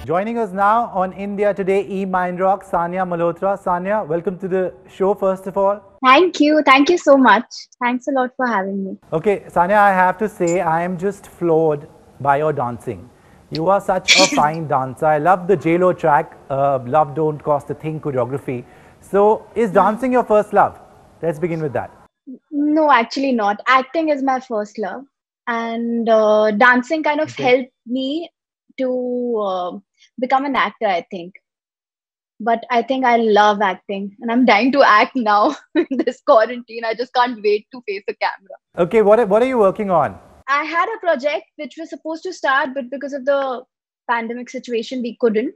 Joining us now on India Today eMindRock, Sania Malhotra. Sania, welcome to the show first of all. Thank you. Thank you so much. Thanks a lot for having me. Okay, Sania, I have to say I am just floored by your dancing. You are such a fine dancer. I love the JLo track, Love Don't Cost a Thing choreography. So, is dancing your first love? Let's begin with that. No, actually not. Acting is my first love, and dancing kind of Okay. helped me to become an actor, I think. But I think I love acting, and I'm dying to act now in this quarantine. I just can't wait to face a camera. Okay, what are you working on? I had a project which was supposed to start, but because of the pandemic situation, we couldn't.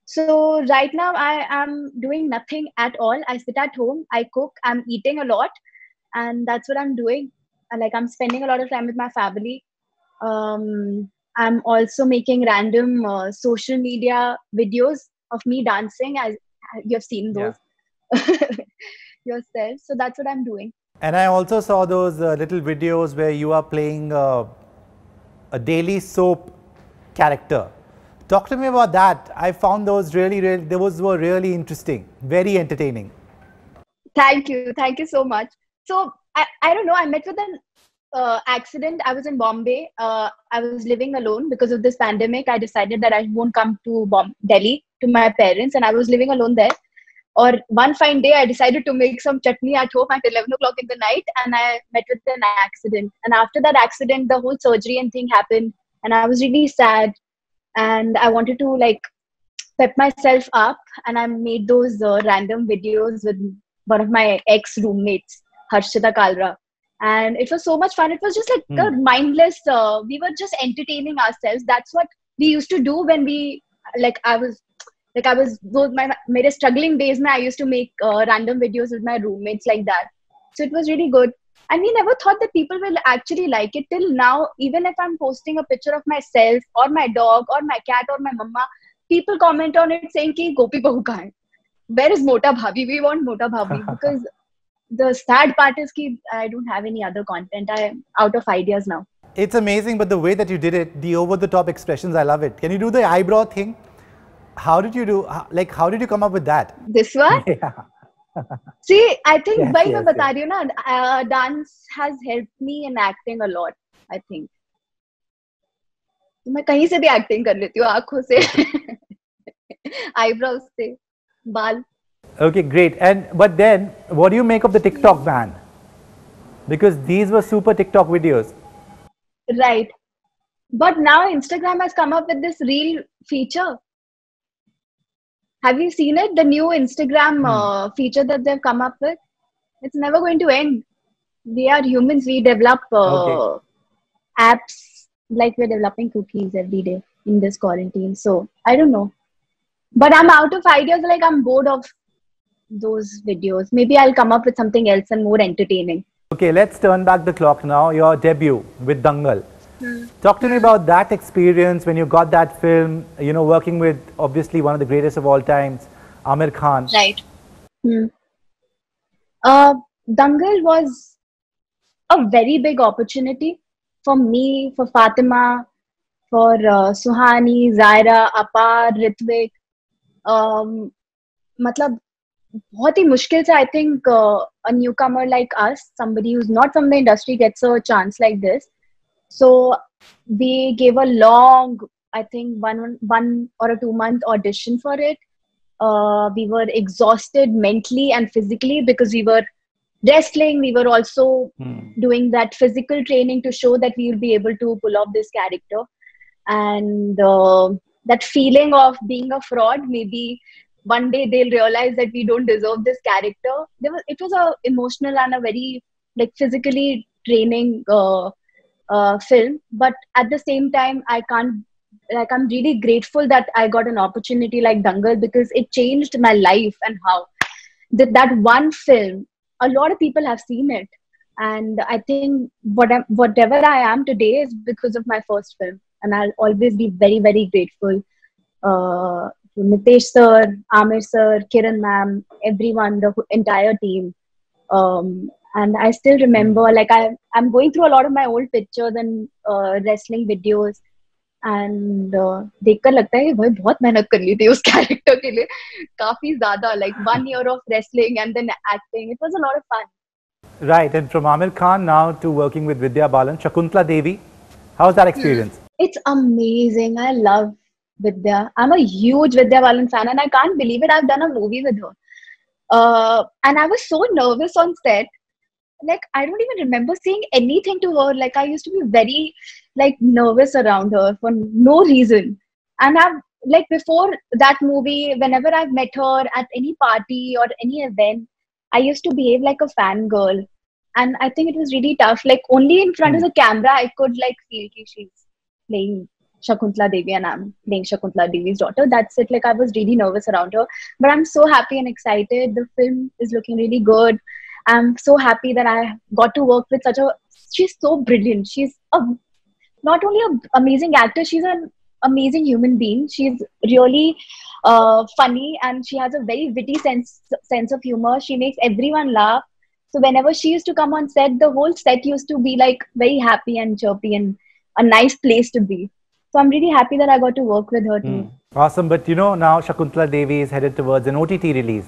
So right now, I am doing nothing at all. I sit at home, I cook, I'm eating a lot, and that's what I'm doing. Like I'm spending a lot of time with my family. I'm also making random social media videos of me dancing. As you have seen Yeah. those yourself, so that's what I'm doing. And I also saw those little videos where you are playing a daily soap character. Talk to me about that. I found those those were really interesting, very entertaining. Thank you so much. So I don't know. I met with an accident. I was in Bombay. I was living alone because of this pandemic. I decided that I won't come to Delhi to my parents, and I was living alone there. Or one fine day, I decided to make some chutney at home at 11 o'clock in the night, and I met with an accident. And after that accident, the whole surgery and thing happened, and I was really sad, and I wanted to like pep myself up, and I made those random videos with one of my ex roommates, Harshita Kalra, and it was so much fun. It was just like a Hmm. mindless. We were just entertaining ourselves. That's what we used to do when we like. I was those my mere struggling days. I used to make random videos with my roommates like that. So it was really good. And we never thought that people will actually like it till now. Even if I'm posting a picture of myself or my dog or my cat or my mama, people comment on it saying ki Gopi Bahu kahan hai? Where is Mota Bhabhi? We want Mota Bhabhi because the sad part is ki I don't have any other content. I am out of ideas now. It's amazing, but the way that you did it, the over-the-top expressions, I love it. Can you do the eyebrow thing? How did you do? Like, how did you come up with that? This one? Yeah. See, I think Yes, वही मैं yes, बता yes. रही हूँ ना, dance has helped me in acting a lot. I think. तो मैं कहीं से भी एक्टिंग कर लेती हूँ आंखों से Okay. आईब्रोज से बाल. Okay, great. And but then, what do you make of the TikTok ban? Because these were super TikTok videos. Right. But now Instagram has come up with this reel feature. Have you seen it? The new Instagram Hmm. feature that they've come up with. It's never going to end. We are humans. We develop Okay. apps like we're developing cookies every day in this quarantine. So I don't know. But I'm out of ideas. Like I'm bored of those videos. Maybe I'll come up with something else and more entertaining. Okay, let's turn back the clock now. Your debut with Dangal. Hmm. Talk to me Hmm. about that experience when you got that film, working with obviously one of the greatest of all times, Amir Khan. Right. Hmm. Uh, Dangal was a very big opportunity for me, for Fatima, for Suhani, Zaira, Apar, Ritvik. Um, मतलब बहुत ही मुश्किल से I think a newcomer like us, somebody who's not from the industry, gets a chance like this. So we gave a long, I think one or a 2 month audition for it. We were exhausted mentally and physically because we were wrestling. We were also Hmm. doing that physical training to show that we will be able to pull off this character. And that feeling of being a fraud, maybe one day they'll realize that we don't deserve this character. It was a emotional and a very like physically training film, but at the same time I can't, like I'm really grateful that I got an opportunity like Dangal because it changed my life. And how that one film, a lot of people have seen it, and I think whatever I am today is because of my first film, and I'll always be very very grateful to Nitesh sir, Amir sir, Kiran ma'am, everyone, the entire team. And I still remember, like I'm going through a lot of my old pictures and wrestling videos, and देखकर लगता है कि भाई बहुत मेहनत कर ली थी उस कैरेक्टर के लिए, काफी ज्यादा, like 1 year of wrestling and then acting. It was a lot of fun. Right, and from Amir Khan now to working with Vidya Balan, Shakuntala Devi, how's that experience? It's amazing. I love Vidya. I'm a huge Vidya Balan fan, and I can't believe it. I've done a movie with her. And I was so nervous on set. Like, I don't even remember saying anything to her. Like, I used to be very, like, nervous around her for no reason. And I've, like, before that movie, whenever I've met her at any party or any event, I used to behave like a fangirl. And I think it was really tough. Like, only in front of the camera, I could, like, feel that she's playing Shakuntala Devi and I'm playing Shakuntala Devi's daughter. That's it. Like, I was really nervous around her. But I'm so happy and excited. The film is looking really good. I'm so happy that I got to work with such a. She's so brilliant. She's not only an amazing actor, she's an amazing human being. She's really funny and she has a very witty sense of humor. She makes everyone laugh. So whenever she used to come on set, the whole set used to be like very happy and chirpy and a nice place to be. So I'm really happy that I got to work with her too. Awesome, but now Shakuntala Devi is headed towards an OTT release.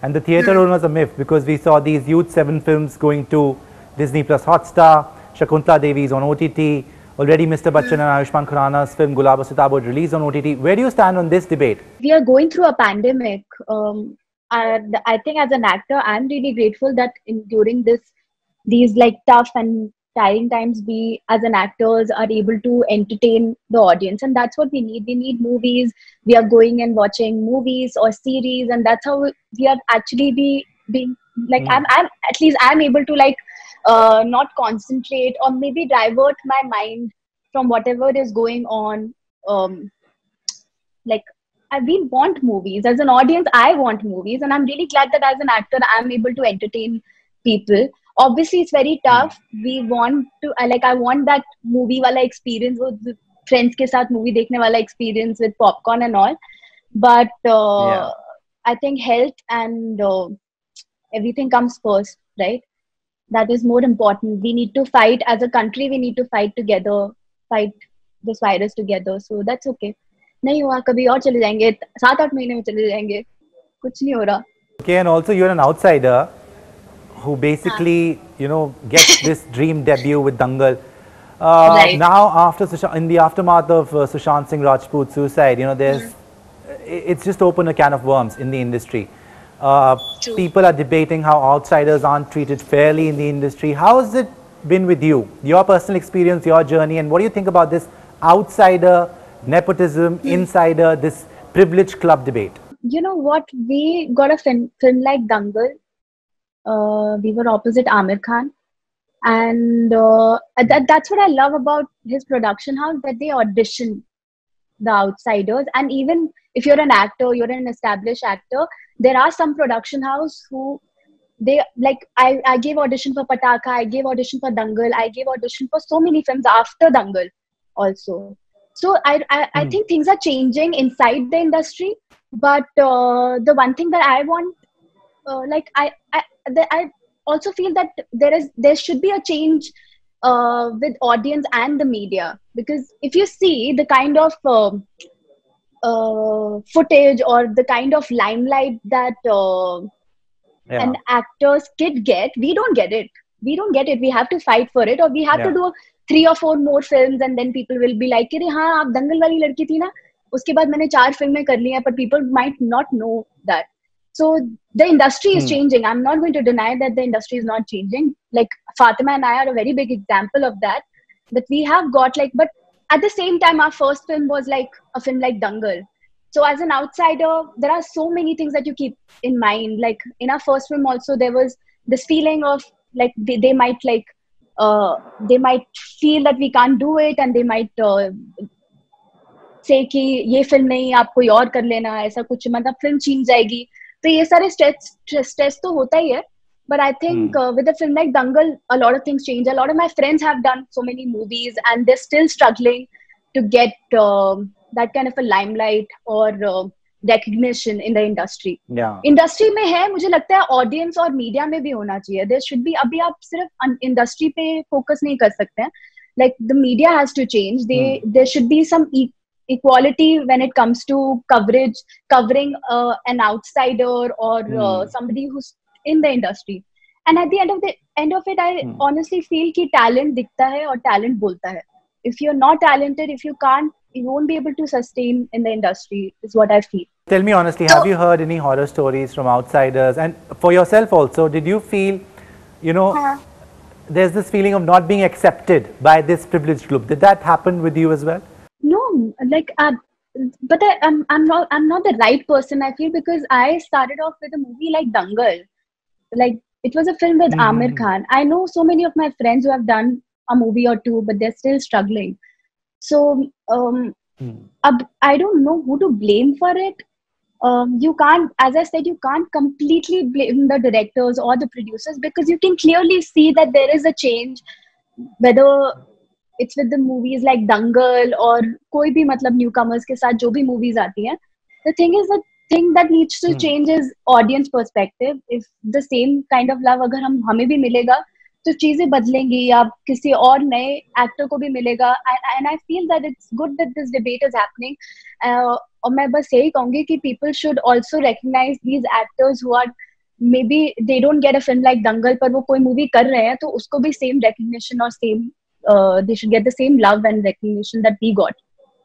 And the theatre role was a myth because we saw these Youth 7 films going to Disney Plus Hotstar. Shakuntala Devi is on OTT. Already Mr. Bachchan and Ayushmann Khurrana's film Gulab or Sitabo released on OTT. Where do you stand on this debate? We are going through a pandemic. And I think as an actor, I'm really grateful that during these like tough and tiring times, we as an actors are able to entertain the audience, and that's what we need. We need movies. We are going and watching movies or series, and that's how we are actually being like. I'm at least I'm able to like not concentrate or maybe divert my mind from whatever is going on. Like we want movies as an audience. I want movies, and I'm really glad that as an actor, I'm able to entertain people. Obviously, it's very tough. We want to I want that movie wala experience with friends के साथ movie देखने वाला experience with popcorn and all. But I think health and everything comes first, right? That is more important. We need to fight as a country. We need to fight together, fight this virus together. So that's okay. नहीं हुआ कभी और चले जाएंगे 7-8 महीने में चले जाएंगे कुछ नहीं हो रहा. Okay, and also you're an outsider who basically gets this dream debut with Dangal. Right. Now in the aftermath of Sushant Singh Rajput's suicide, it's just opened a can of worms in the industry. People are debating how outsiders aren't treated fairly in the industry. How has it been with you? Your personal experience, your journey, and what do you think about this outsider, nepotism, insider, this privileged club debate? You know what? We got a film like Dangal. We were opposite Amir Khan. And that's what I love about his production house, that they audition the outsiders. And even if you're an actor, you're an established actor, there are some production house who I gave audition for Pataka, I gave audition for Dangal, I gave audition for so many films after Dangal also. So I think things are changing inside the industry. But the one thing that I want, I also feel that there should be a change with audience and the media, because if you see the kind of footage or the kind of limelight that an actor's kid we don't get it. We have to fight for it, or we have to do 3 or 4 more films, and then people will be like, "Kire, हाँ आप दंगल वाली लड़की थी ना, उसके बाद मैंने 4 फिल्में कर ली हैं," but people might not know that. So the industry is changing. I'm not going to deny that the industry is not changing. Like Fatima and I are a very big example of that we have got but at the same time, our first film was like a film like Dangal. So as an outsider, there are so many things that you keep in mind. Like in our first film also, there was this feeling of like they might feel that we can't do it, and they might say कि ये film नहीं, आप कोई और कर लेना, ऐसा कुछ, मतलब फिल्म छीन जाएगी. तो ये सारे stress तो होता ही है. But I think with a film like Dangal, a lot of things change. A lot of my friends have done so many movies, and they're still struggling to get that kind of a limelight or recognition in the industry. Industry में है, मुझे लगता है audience और media में भी होना चाहिए. There should be. अभी आप सिर्फ industry पे focus नहीं कर सकते हैं. like the media has to change. There should be some equality when it comes to covering an outsider or somebody who's in the industry. And at the end of it, I honestly feel कि talent दिखता है और talent बोलता है. If you're not talented, if you can't, you won't be able to sustain in the industry, is what I feel. Tell me honestly, have you heard any horror stories from outsiders? And for yourself also, did you feel, you know, there's this feeling of not being accepted by this privileged group? Did that happen with you as well? No, like, but I'm not the right person, I feel, because I started off with a movie like Dangal. Like, it was a film with Amir Khan. I know so many of my friends who have done a movie or two, but they're still struggling. So I don't know who to blame for it. You can't, as I said, you can't completely blame the directors or the producers, because you can clearly see that there is a change, whether it's with the movies like Dangal or कोई भी मतलब newcomers के साथ जो भी movies आती हैं. The thing is, the thing that needs to change is audience perspective. If the same kind of love अगर हमें भी मिलेगा, तो चीजें बदलेंगी, या किसी और नए एक्टर को भी मिलेगा. And I feel that it's good that this debate is happening. और मैं बस यही कहूँगी कि people should also recognize these actors who are maybe they don't get a film like Dangal, पर वो कोई movie कर रहे हैं, तो उसको भी same recognition और same they should get the same love and recognition that we got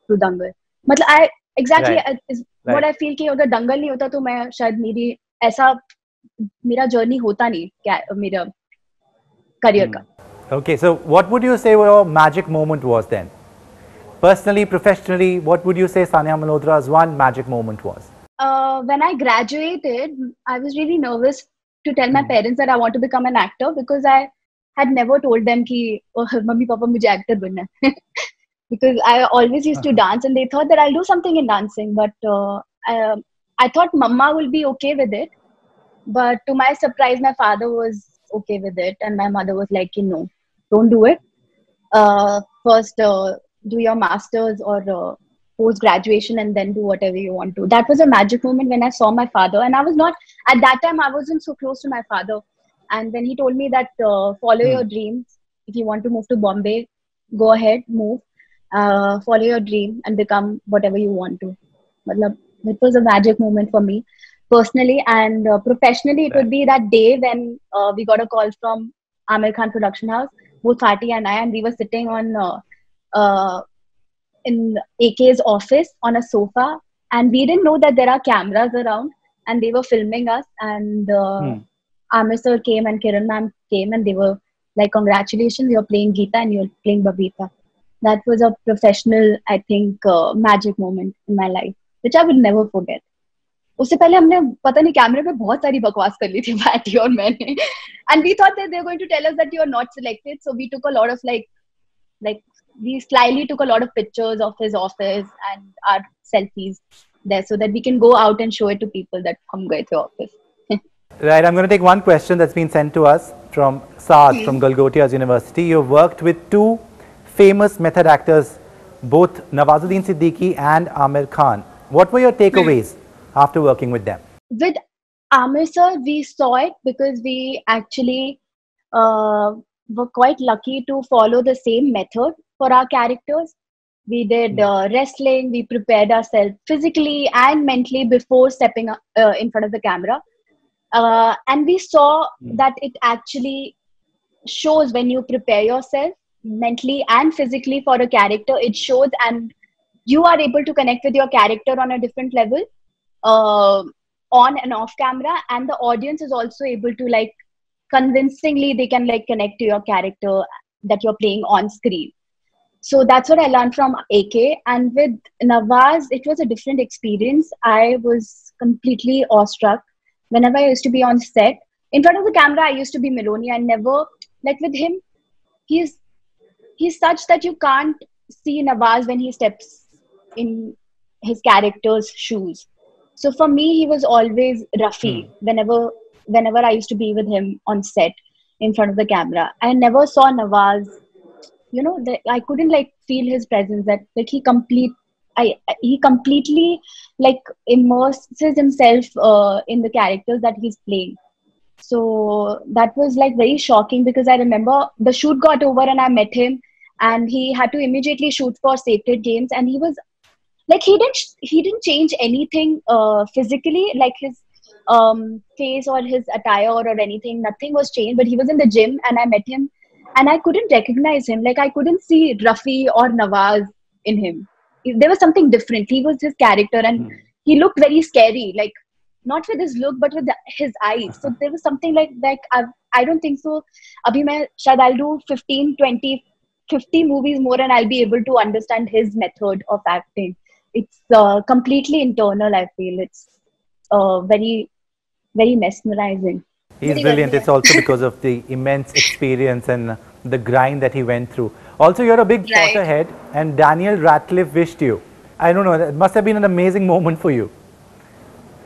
through Dangal. मतलब I exactly is what I feel कि अगर Dangal नहीं होता तो मैं शायद मेरा journey होता नहीं मेरा career का. Okay, so what would you say your magic moment was then? Personally, professionally, what would you say Sania Malhotra's one magic moment was? When I graduated, I was really nervous to tell my parents that I want to become an actor, because I had never told them कि mummy papa मुझे actor बनना है. Because I always used to dance, and they thought that I'll do something in dancing, but I thought mama will be okay with it, but to my surprise my father was okay with it, and my mother was like, no, don't do it. First do your masters or post graduation, and then do whatever you want to. That was a magic moment when I saw my father, and I was not, at that time I wasn't so close to my father, and when he told me that follow your dreams, if you want to move to Bombay, go ahead, move, follow your dream and become whatever you want to. It was a magic moment for me personally, and professionally it would be that day when we got a call from Amir Khan Production House, both Fatih and I, and we were sitting on in AK's office on a sofa, and we didn't know that there are cameras around, and they were filming us, and Amir sir came and Kiran ma'am came, and they were like, congratulations, you're playing Geeta and you're playing Babita. That was a professional, I think, magic moment in my life, which I will never forget. उससे पहले हमने पता नहीं कैमरे पे बहुत सारी बकवास कर ली थी फैटी और मैंने, and we thought that they were going to tell us that you are not selected, so we took a lot of like we slyly took a lot of pictures of his office and our selfies there, so that we can go out and show it to people that हम गए थे office. Right, I'm going to take one question that's been sent to us from Saad from Golgothia's University. You've worked with two famous method actors, both Nawazuddin Siddiqui and Amir Khan. What were your takeaways after working with them? With Amir sir, we saw it because we actually were quite lucky to follow the same method for our characters. We did wrestling, we prepared ourselves physically and mentally before stepping in front of the camera. And we saw that it actually shows when you prepare yourself mentally and physically for a character, it shows, and you are able to connect with your character on a different level, on and off camera, and the audience is also able to like convincingly they can like connect to your character that you're playing on screen. So that's what I learned from AK. And with Nawaz, it was a different experience. I was completely awestruck. Whenever I used to be on set, in front of the camera, I used to be Meloni. I never, like with him, he's such that you can't see Nawaz when he steps in his character's shoes. So for me, he was always Rafi. Whenever I used to be with him on set in front of the camera, I never saw Nawaz. You know, I couldn't like feel his presence. That like he completely like immerses himself in the characters that he's playing. So that was like very shocking, because I remember the shoot got over and I met him, and he had to immediately shoot for Sacred Games, and he was like, he didn't change anything physically, like his face or his attire or anything. Nothing was changed, but he was in the gym, and I met him, and I couldn't recognize him. Like, I couldn't see Rafi or Nawaz in him. There was something different. He was his character, and he looked very scary, like not with his look but with his eyes. So there was something like I don't think so abhi main shayad I'll do 15, 20, 50 movies more and I'll be able to understand his method of acting. It's completely internal. I feel it's very, very mesmerizing. He's brilliant. It's also because of the immense experience and the grind that he went through. Also, you're a big Right. Potterhead, and Daniel Radcliffe wished you. I don't know, it must have been an amazing moment for you.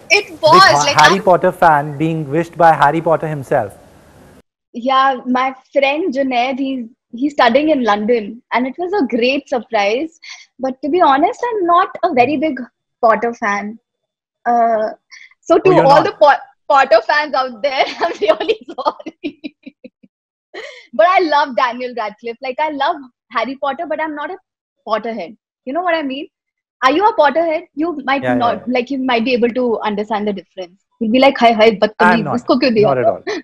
It Big was like Harry Potter fan being wished by Harry Potter himself. yeah, my friend Junaid, he's studying in London, and it was a great surprise. But to be honest, I'm not a very big Potter fan. Uh, so Oh, to you're all not? the Potter fans out there, I'm really sorry. But I love Daniel Radcliffe. Like, I love Harry Potter, but I'm not a Potterhead. You know what I mean? Are you a Potterhead? You might Yeah, yeah, not, yeah. like, you might be able to understand the difference. You'll be like, hi, hi, I'm बदतमीज, not. इसको क्यों दिया Not at था? all.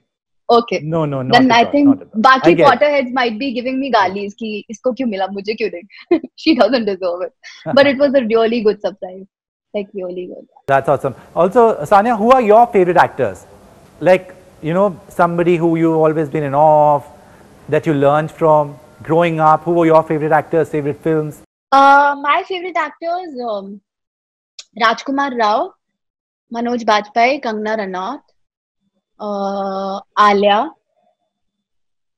Okay. No, no, Then not at I all. Not think at all. I बाकी get it. Potterheads might be giving me galis कि इसको क्यों मिला मुझे क्यों नहीं? She doesn't deserve it. But it was a really good surprise. Like, really good. That's awesome. Also, Sanya, who are your favorite actors? Like, you know, somebody who you've always been in awe of, that you learned from growing up. Who were your favorite actors, favorite films? My favorite actors, Rajkumar Rao, Manoj Bajpayee, Kangana Ranaut, Alia.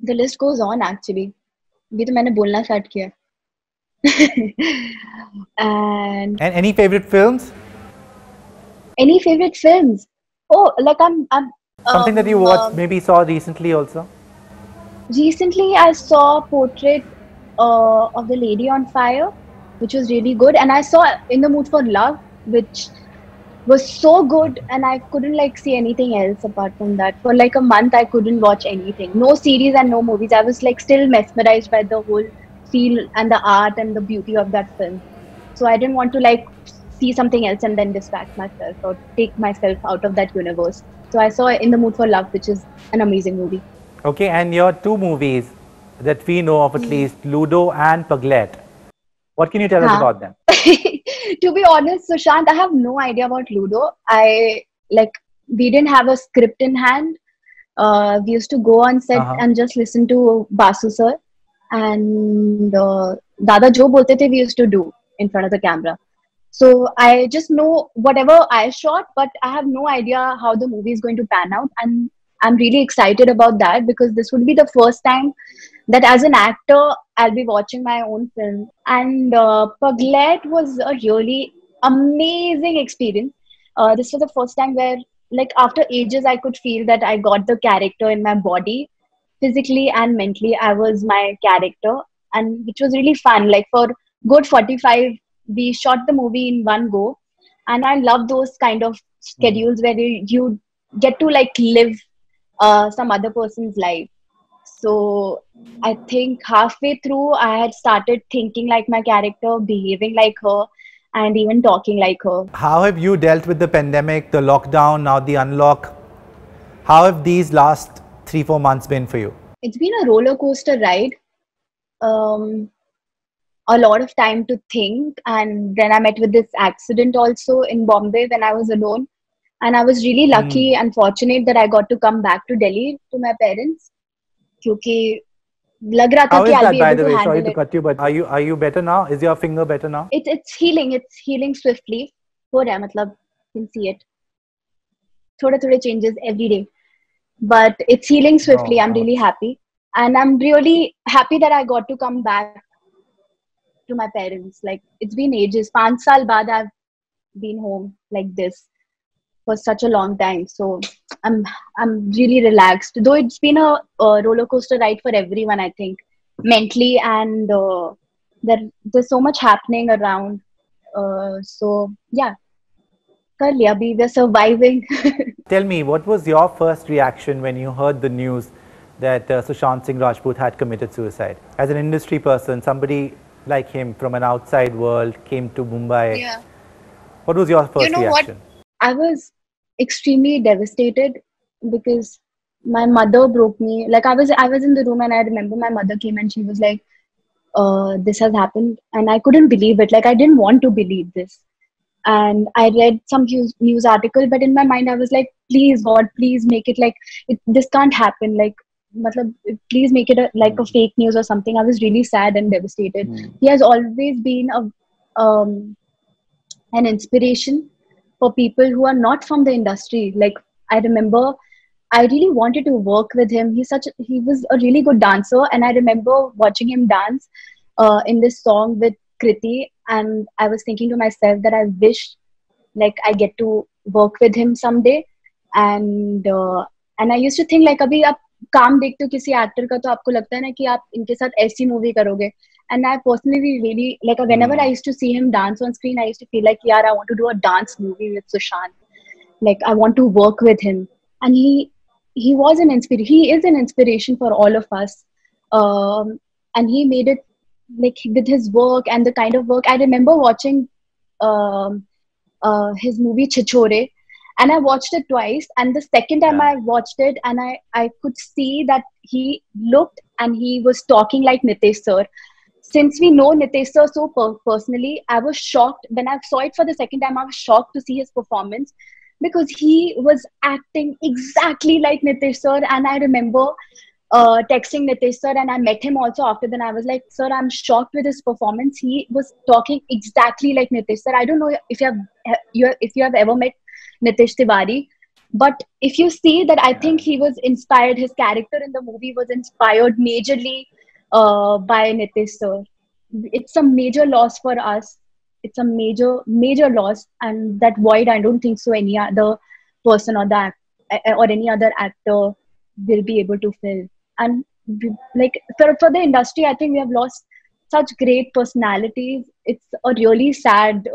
The list goes on actually. अभी तो मैंने बोलना start किया. And And any favorite films? any favorite films? Oh, like I'm Something that you watched, maybe saw recently also? recently I saw Portrait of the Lady on Fire, which was really good, and I saw In the Mood for Love, which was so good, and I couldn't like see anything else apart from that. For like a month, I couldn't watch anything. No series and no movies. I was like still mesmerized by the whole feel and the art and the beauty of that film. So I didn't want to like see something else and then distract myself or take myself out of that universe. So I saw In the Mood for Love, which is an amazing movie. Okay, and your two movies that we know of at least, Ludo and Paglet. What can you tell us Huh. about them? To be honest, Sushant, I have no idea about Ludo. We didn't have a script in hand. We used to go on set and just listen to Basu sir, and Dada jo bolte the we used to do in front of the camera. So I just know whatever I shot, but I have no idea how the movie is going to pan out. And I'm really excited about that because this would be the first time that as an actor, I'll be watching my own film. And Paglet was a really amazing experience. This was the first time where, like, after ages, I could feel that I got the character in my body, physically and mentally. I was my character, and which was really fun. Like, for good 45, we shot the movie in one go, and I love those kind of schedules where you get to like live some other person's life. So I think halfway through, I had started thinking like my character, behaving like her, and even talking like her. How have you dealt with the pandemic, the lockdown, now the unlock? How have these last 3-4 months been for you? It's been a roller coaster ride. A lot of time to think, and then I met with this accident also in Bombay when I was alone, and I was really lucky and fortunate that I got to come back to Delhi to my parents. क्योंकि लग रहा था How कि is I'll that, be by able the to way? Sorry handle to it. cut you, but are you better now? Is your finger better now? It's healing. It's healing swiftly. हो रहा है मतलब you can see it. थोड़े changes every day, but it's healing swiftly. I'm really happy, and I'm really happy that I got to come back to my parents. Like, it's been ages. 5 साल बाद I've been home like this for such a long time. So I'm really relaxed. Though it's been a roller coaster ride for everyone, I think, mentally, and there's so much happening around. So yeah, कर लिया अभी we're surviving. Tell me, what was your first reaction when you heard the news that Sushant Singh Rajput had committed suicide. As an industry person, somebody like him from an outside world came to Mumbai. Yeah. What was your You first know what? reaction? I was extremely devastated because my mother broke me. Like I was in the room and I remember my mother came and she was like, this has happened, and I couldn't believe it. Like I didn't want to believe this. And I read some news article, but in my mind I was like, please God, please make it like this can't happen. Like, matlab, please make it like a fake news or something. I was really sad and devastated. He has always been an inspiration for people who are not from the industry. Like I remember I really wanted to work with him. He was a really good dancer, and I remember watching him dance in this song with Kriti, and I was thinking to myself that I wish like I get to work with him someday. And I used to think like अभी आप काम देखते हो किसी actor का तो आपको लगता है ना कि आप इनके साथ ऐसी मूवी करोगे. And I personally really like whenever I used to see him dance on screen, I used to feel like yeah, I want to do a dance movie with Sushant. Like I want to work with him. And he was an inspiration. He is an inspiration for all of us. And he made it like with his work and the kind of work. I remember watching um, his movie Chichore, and I watched it twice. And the second time I watched it, and I could see that he looked and he was talking like Nitesh sir. Since we know Nitesh sir so personally, I was shocked when I saw it for the second time. I was shocked to see his performance because he was acting exactly like Nitesh sir. And I remember texting Nitesh sir, and I met him also after. Then I was like, sir, I'm shocked with his performance. He was talking exactly like Nitesh sir. I don't know if you have ever met Nitish Tiwari, but if you see that, I think he was inspired. His character in the movie was inspired majorly by Nitish sir. It's a major loss for us. It's a major loss, and that void I don't think so any other person or any other actor will be able to fill. And like for the industry, I think we have lost such great personalities. It's a really sad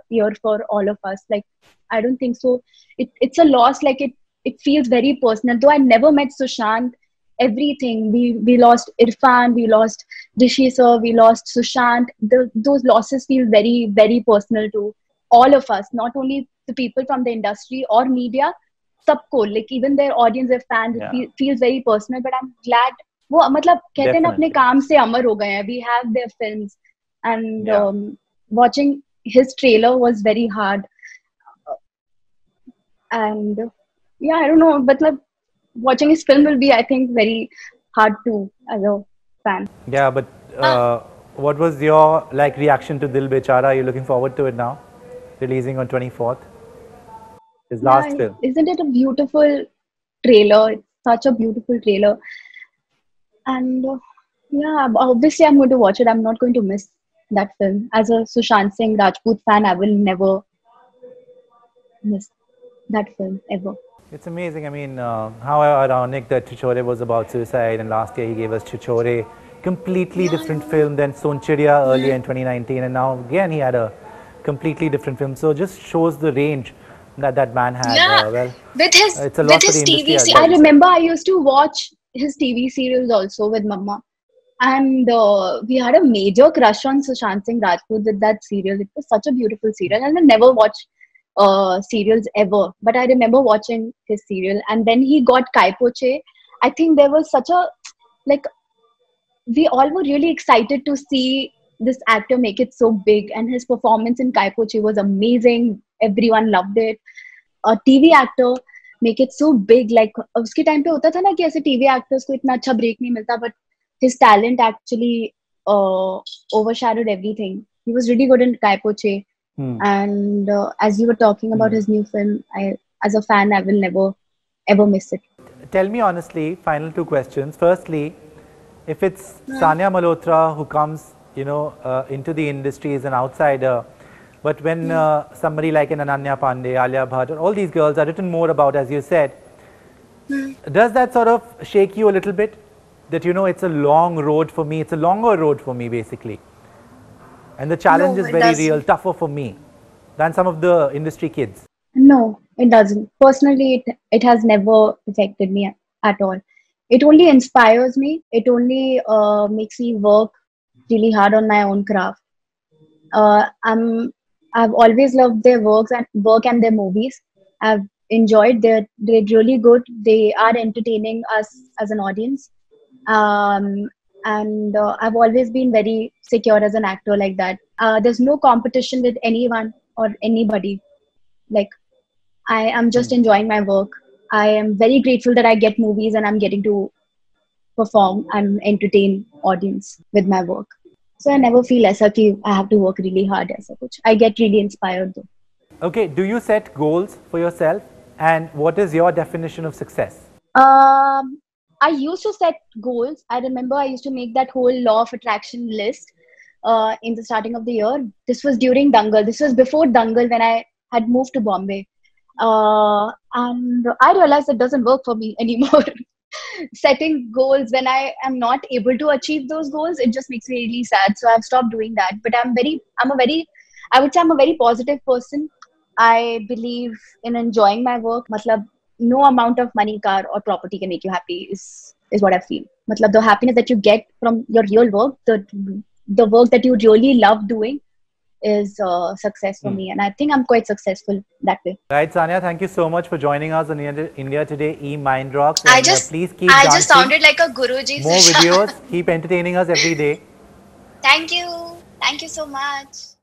year for all of us. Like I don't think so. It's a loss. Like it feels very personal. Though I never met Sushant, everything we lost Irfan, we lost Rishi sir, we lost Sushant. Those losses feel very very personal to all of us. Not only the people from the industry or media, सबको, like even their audience, their fans, it feels very personal. But I'm glad वो मतलब कहते हैं ना अपने काम से अमर हो गए हैं. We have their films, and watching his trailer was very hard. And yeah, I don't know, but like watching his film will be, I think, very hard too as a fan. Yeah, but what was your like reaction to Dil Bechara? Are you looking forward to it now, releasing on 24th? His last film. Isn't it a beautiful trailer? It's such a beautiful trailer. And yeah, obviously I'm going to watch it. I'm not going to miss that film. As a Sushant Singh Rajput fan, I will never miss that film ever. It's amazing. I mean, how ironic that Chichore was about suicide, and last year he gave us Chichore, completely different film than Sonchiriya earlier in 2019, and now again he had a completely different film. So just shows the range that man had. Yeah, with his TV series. I remember I used to watch his TV serials also with Mama, and we had a major crush on Sushant Singh Rajput with that serial. It was such a beautiful serial, and I never watched serials ever, but I remember watching his serial. And then he got Kai Poche. I think there was such a like we all were really excited to see this actor make it so big, and his performance in Kai Poche was amazing. Everyone loved it. A TV actor make it so big. Like उसके time पे होता था ना कि ऐसे TV actors को इतना अच्छा break नहीं मिलता, but his talent actually overshadowed everything. He was really good in Kai Poche. And as you were talking about his new film, as a fan, I will never ever miss it. Tell me honestly, final two questions. Firstly, if it's Sania Malhotra who comes, into the industry as an outsider, but when somebody like an Ananya Pandey, Alia Bhatt, or all these girls are written more about, as you said, does that sort of shake you a little bit? That it's a long road for me. It's a longer road for me, basically. And the challenge is very real, tougher for me than some of the industry kids. No, it doesn't. Personally, it has never affected me at all. it only inspires me. It only makes me work really hard on my own craft. I've always loved their work and their movies. I've enjoyed. They're really good. They are entertaining us as an audience. Um, and I've always been very secure as an actor like that. There's no competition with anyone or anybody. Like, I am just enjoying my work. I am very grateful that I get movies and I'm getting to perform and entertain audience with my work. So I never feel as if I have to work really hard as such. I get really inspired though. Okay, do you set goals for yourself? And what is your definition of success? I used to set goals. I remember I used to make that whole law of attraction list in the starting of the year. This was during Dangal. This was before Dangal when I had moved to Bombay. And I realized it doesn't work for me anymore. Setting goals when I am not able to achieve those goals, it just makes me really sad. So I've stopped doing that. But I would say I'm a very positive person. I believe in enjoying my work. Matlab, no amount of money, car, or property can make you happy. Is what I feel. Matlab, the happiness that you get from your real work, the work that you really love doing, is success for me, and I think I'm quite successful that way. Right, Sania, thank you so much for joining us on India Today eMind Rocks. I And just please keep I dancing. just sounded like a Guruji. More videos. Keep entertaining us every day. Thank you. Thank you so much.